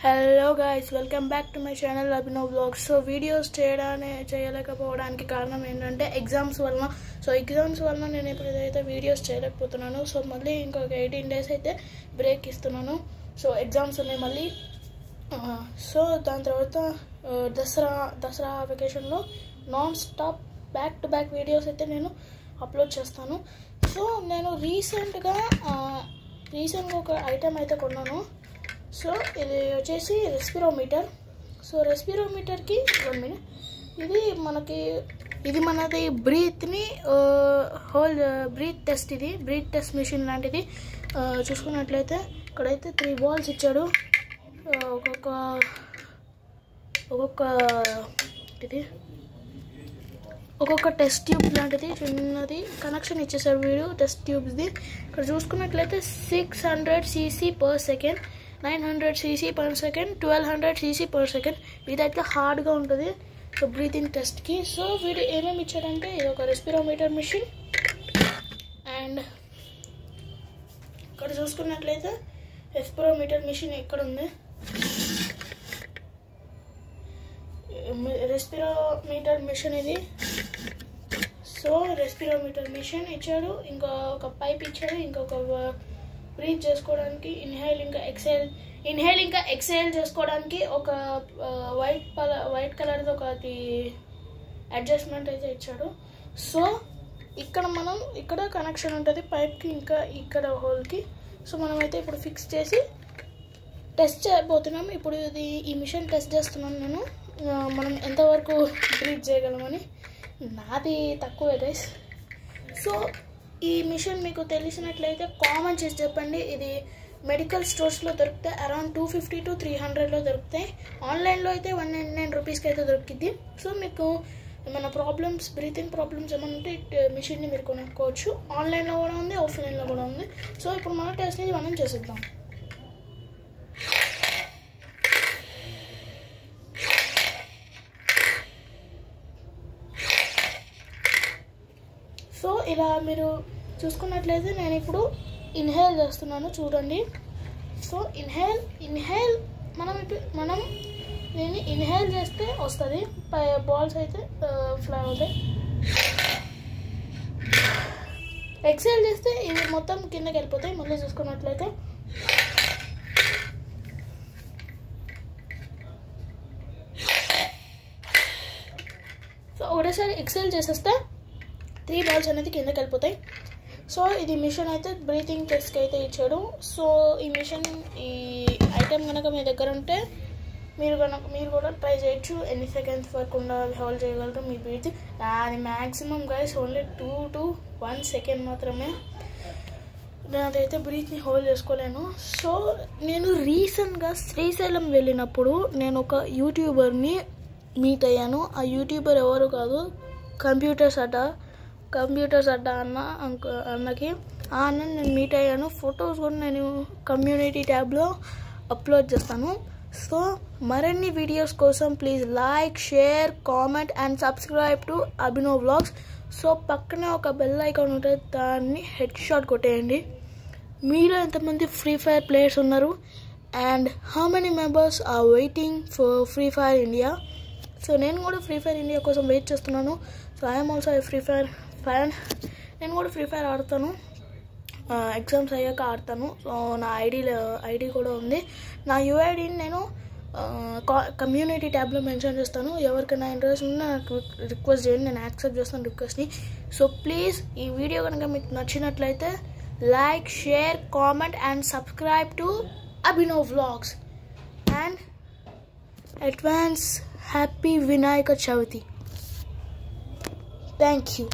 Hello guys, welcome back to my channel Abhinav vlogs. So videos చేయలేకపోవడానికి కారణం ఏంటంటే exams వలన నేను ఇప్పుడు ఏదైతే వీడియోస్ చేయలేకపోతున్నాను. సో మళ్ళీ ఇంకొక 18 days అయితే బ్రేక్ ఇస్తున్నాను. సో ఎగ్జామ్స్ ఉన్నాయి మళ్ళీ. సో దాని తర్వాత దసరా వెకేషన్లో non stop back to back videos అయితే నేను అప్లోడ్ చేస్తాను. సో నేను రీసెంట్గా ఒక ఐటెం అయితే కొన్నాను. సో ఇది వచ్చేసి రెస్పిరోమీటర్. సో రెస్పిరోమీటర్కి 1 minute ఇది మనది బ్రీత్ని బ్రీత్ టెస్ట్ మెషిన్ లాంటిది. చూసుకున్నట్లయితే ఇక్కడైతే 3 balls ఇచ్చాడు. ఒక్కొక్క టెస్ట్ ట్యూబ్ లాంటిది చిన్నది కనెక్షన్ ఇచ్చేసాడు వీడు టెస్ట్ ట్యూబ్స్ది. ఇక్కడ చూసుకున్నట్లయితే 600 cc per second, 900 cc per second, 1200 cc per second. ఇదైతే హార్డ్గా ఉంటుంది సో బ్రీతింగ్ టెస్ట్కి. సో వీడు ఏమేమి ఇచ్చాడంటే ఇది ఒక రెస్పిరోమీటర్ మిషన్, అండ్ ఇక్కడ చూసుకున్నట్లయితే రెస్పిరోమీటర్ మిషన్ ఎక్కడ ఉంది, రెస్పిరోమీటర్ మిషన్ ఇది. సో రెస్పిరోమీటర్ మిషన్ ఇచ్చాడు, ఇంకా ఒక పైప్ ఇచ్చాడు, ఇంకొక బ్రీత్ చేసుకోవడానికి ఇన్హేల్ ఇంకా ఎక్సేల్ చేసుకోవడానికి ఒక వైట్ కలర్ది ఒకటి అడ్జస్ట్మెంట్ అయితే ఇచ్చాడు. సో ఇక్కడ కనెక్షన్ ఉంటుంది పైప్కి, ఇంకా ఇక్కడ హోల్కి. సో మనమైతే ఇప్పుడు ఫిక్స్ చేసి టెస్ట్ చేయబోతున్నాం. ఇప్పుడు ఈ మిషన్ టెస్ట్ చేస్తున్నాను నేను, మనం ఎంతవరకు బ్రీత్ చేయగలమని. నాది తక్కువే గైస్. సో ఈ మిషన్ మీకు తెలిసినట్లయితే కామెంట్ చేసి చెప్పండి. ఇది మెడికల్ స్టోర్స్లో దొరుకుతాయి, అరౌండ్ 250 to 300లో దొరుకుతాయి. ఆన్లైన్లో అయితే 199 రూపీస్కి అయితే దొరికిద్ది. సో మీకు ఏమైనా బ్రీతింగ్ ప్రాబ్లమ్స్ ఏమైనా ఉంటే మిషన్ని మీరు కొనుక్కోవచ్చు. ఆన్లైన్లో కూడా ఉంది, ఆఫ్లైన్లో కూడా ఉంది. సో ఇప్పుడు మన టెస్ట్ని మనం చేసిద్దాం. సో ఇలా మీరు చూసుకున్నట్లయితే నేను ఇప్పుడు ఇన్హేల్ చేస్తున్నాను, చూడండి. సో ఇన్హేల్ నేను ఇన్హేల్ చేస్తే వస్తుంది, బాల్స్ అయితే ఫ్లై అవుతాయి. ఎక్సేల్ చేస్తే ఇవి మొత్తం కిందకి వెళ్ళిపోతాయి. మళ్ళీ చూసుకున్నట్లయితే సో ఒకటేసారి ఎక్సేల్ చేసేస్తే 3 balls అనేది కిందకి వెళ్ళిపోతాయి. సో ఇది మిషన్ అయితే బ్రీతింగ్ టెస్ట్కి అయితే ఇచ్చాడు. సో ఈ ఐటెం కనుక మీ దగ్గర ఉంటే మీరు కూడా ట్రై చేయొచ్చు. ఎన్ని సెకండ్స్ వరకు హోల్డ్ చేయగలరు మీ బ్రీత్. అది maximum guys only 2 to 1 second మాత్రమే. నేనైతే బ్రీత్ని హోల్డ్ చేసుకోలేను. సో నేను రీసెంట్గా శ్రీశైలం వెళ్ళినప్పుడు నేను ఒక యూట్యూబర్ని మీట్ అయ్యాను. ఆ యూట్యూబర్ ఎవరు కాదు, కంప్యూటర్స్ అడ్డా అన్నకి. ఆ అన్నని నేను మీట్ అయ్యాను. ఫొటోస్ కూడా నేను కమ్యూనిటీ ట్యాబ్లో అప్లోడ్ చేస్తాను. సో మరిన్ని వీడియోస్ కోసం please like, share, comment and subscribe to Abhinav vlogs. So పక్కనే ఒక బెల్ ఐకాన్ ఉంటుంది, దాన్ని హెడ్ షాట్ కొట్టేయండి. మీలో ఎంతమంది ఫ్రీ ఫైర్ ప్లేయర్స్ ఉన్నారు, and how many members are waiting for Free Fire India. So నేను కూడా ఫ్రీ ఫైర్ ఇండియా కోసం వెయిట్ చేస్తున్నాను. So I'm also a Free Fire fan. నేను కూడా ఫ్రీ ఫైర్ ఆడతాను, ఎగ్జామ్స్ అయ్యాక ఆడతాను. సో నా ఐడి కూడా ఉంది. నా యూఐడిని నేను కమ్యూనిటీ ట్యాబ్లో మెన్షన్ చేస్తాను. ఎవరికైనా ఇంట్రెస్ట్ ఉన్నా నాకు రిక్వెస్ట్ చేయండి, నేను యాక్సెప్ట్ చేస్తాను రిక్వెస్ట్ని. సో ప్లీజ్ ఈ వీడియో కనుక మీకు నచ్చినట్లయితే like, share, comment and subscribe to Abhinav vlogs. And advance happy Vinayaka Chavithi. Thank you.